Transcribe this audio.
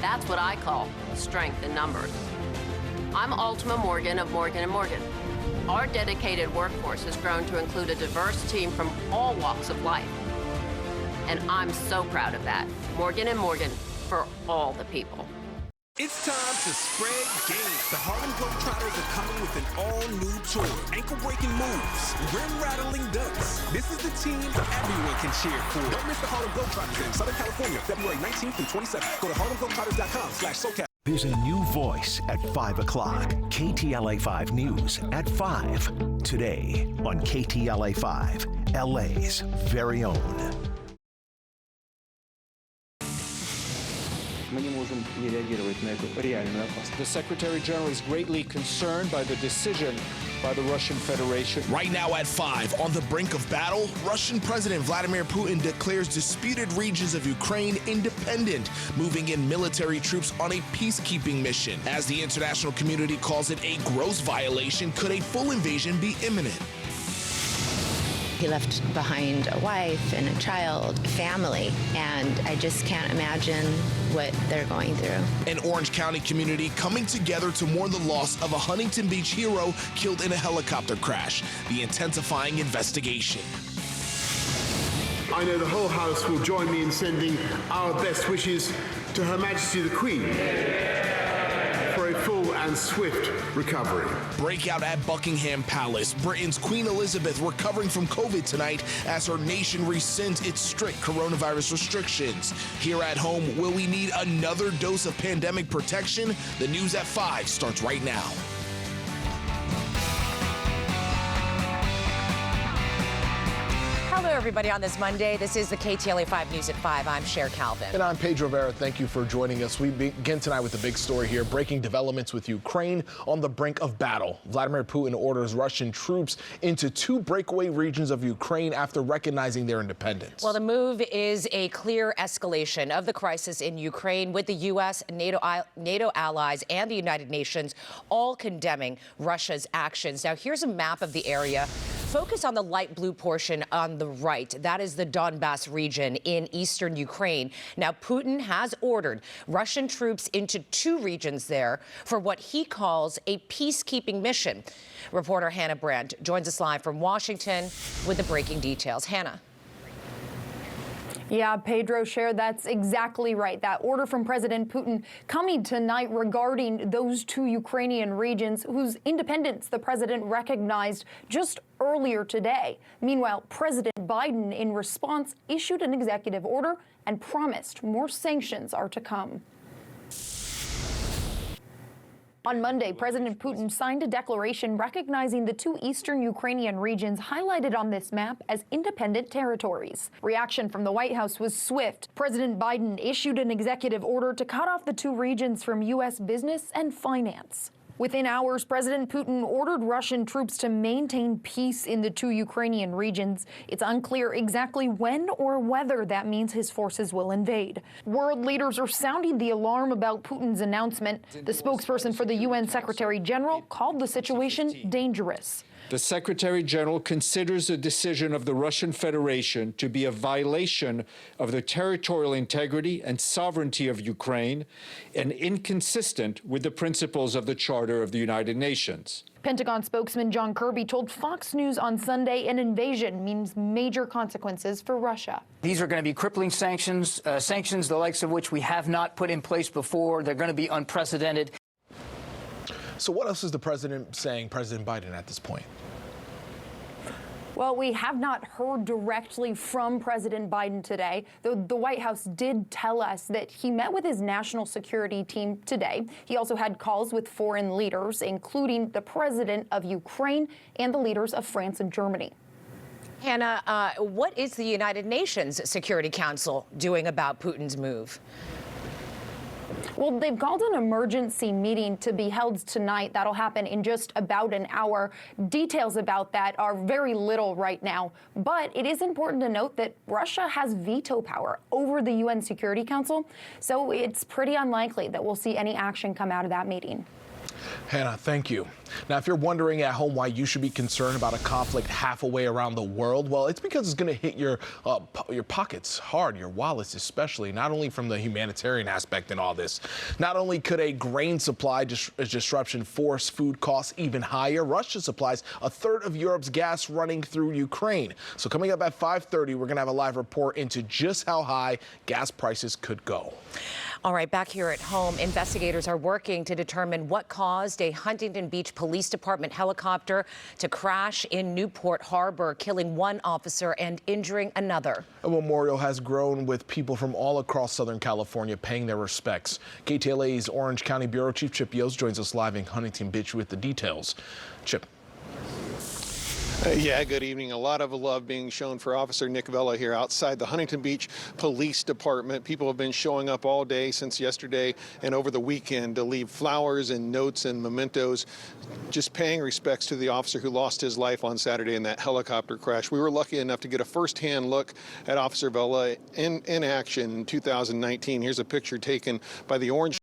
That's what I call strength in numbers. I'm Ultima Morgan of Morgan & Morgan. Our dedicated workforce has grown to include a diverse team from all walks of life. And I'm so proud of that. Morgan & Morgan, for all the people. It's time to spread games. The Harlem Globetrotters are coming with an all-new tour. Ankle-breaking moves, rim-rattling dunks. This is the team everyone can cheer for. Don't miss the Harlem Globetrotters in Southern California, February 19th through 27th. Go to harlemglobetrotters.com/SoCal. There's a new voice at 5 o'clock. KTLA 5 News at 5. Today on KTLA 5, LA's very own. The Secretary General is greatly concerned by the decision by the Russian Federation. Right now at 5, on the brink of battle, Russian President Vladimir Putin declares disputed regions of Ukraine independent, moving in military troops on a peacekeeping mission. As the international community calls it a gross violation, could a full invasion be imminent? He left behind a wife and a child, family, and I just can't imagine what they're going through. An Orange County community coming together to mourn the loss of a Huntington Beach hero killed in a helicopter crash. The intensifying investigation. I know the whole House will join me in sending our best wishes to Her Majesty the Queen for a full and swift recovery. Breakout at Buckingham Palace. Britain's Queen Elizabeth recovering from COVID tonight as her nation rescinds its strict coronavirus restrictions. Here at home, will we need another dose of pandemic protection? The news at 5 starts right now. Hello, everybody, on this Monday. This is the KTLA 5 News at 5. I'm Cher Calvin. And I'm Pedro Vera. Thank you for joining us. We begin tonight with a big story here. Breaking developments with Ukraine on the brink of battle. Vladimir Putin orders Russian troops into 2 breakaway regions of Ukraine after recognizing their independence. Well, the move is a clear escalation of the crisis in Ukraine, with the U.S., NATO allies, and the United Nations all condemning Russia's actions. Now, here's a map of the area. Focus on the light blue portion on the right. That is the Donbass region in eastern Ukraine. Now, Putin has ordered Russian troops into 2 regions there for what he calls a peacekeeping mission. Reporter Hannah Brandt joins us live from Washington with the breaking details. Hannah. Yeah, Pedro, Cher, that's exactly right. That order from President Putin coming tonight regarding those 2 Ukrainian regions whose independence the president recognized just earlier today. Meanwhile, President Biden, in response, issued an executive order and promised more sanctions are to come. On Monday, President Putin signed a declaration recognizing the 2 eastern Ukrainian regions highlighted on this map as independent territories. Reaction from the White House was swift. President Biden issued an executive order to cut off the 2 regions from U.S. business and finance. Within hours, President Putin ordered Russian troops to maintain peace in the 2 Ukrainian regions. It's unclear exactly when or whether that means his forces will invade. World leaders are sounding the alarm about Putin's announcement. The spokesperson for the UN Secretary General called the situation dangerous. The Secretary General considers the decision of the Russian Federation to be a violation of the territorial integrity and sovereignty of Ukraine and inconsistent with the principles of the Charter of the United Nations. Pentagon spokesman John Kirby told Fox News on Sunday an invasion means major consequences for Russia. These are going to be crippling sanctions, sanctions the likes of which we have not put in place before. They're going to be unprecedented. So what else is the president saying, President Biden, at this point? Well, we have not heard directly from President Biden today, though the White House did tell us that he met with his national security team today. He also had calls with foreign leaders, including the president of Ukraine and the leaders of France and Germany. Hannah, what is the United Nations Security Council doing about Putin's move? Well, they've called an emergency meeting to be held tonight. That'll happen in just about an hour. Details about that are very little right now. But it is important to note that Russia has veto power over the UN Security Council. So it's pretty unlikely that we'll see any action come out of that meeting. Hannah, thank you. Now, if you're wondering at home why you should be concerned about a conflict half a way around the world, well, it's because it's going to hit your pockets hard, your wallets especially, not only from the humanitarian aspect in all this. Not only could a grain supply disruption force food costs even higher, Russia supplies a third of Europe's gas running through Ukraine. So coming up at 5:30, we're going to have a live report into just how high gas prices could go. All right, back here at home, investigators are working to determine what caused a Huntington Beach Police Department helicopter to crash in Newport Harbor, killing one officer and injuring another. A memorial has grown with people from all across Southern California paying their respects. KTLA's Orange County Bureau Chief Chip Yost joins us live in Huntington Beach with the details. Chip. Yeah, good evening. A lot of love being shown for Officer Nick Vela here outside the Huntington Beach Police Department. People have been showing up all day since yesterday and over the weekend to leave flowers and notes and mementos, just paying respects to the officer who lost his life on Saturday in that helicopter crash. We were lucky enough to get a first-hand look at Officer Vela in action in 2019. Here's a picture taken by the Orange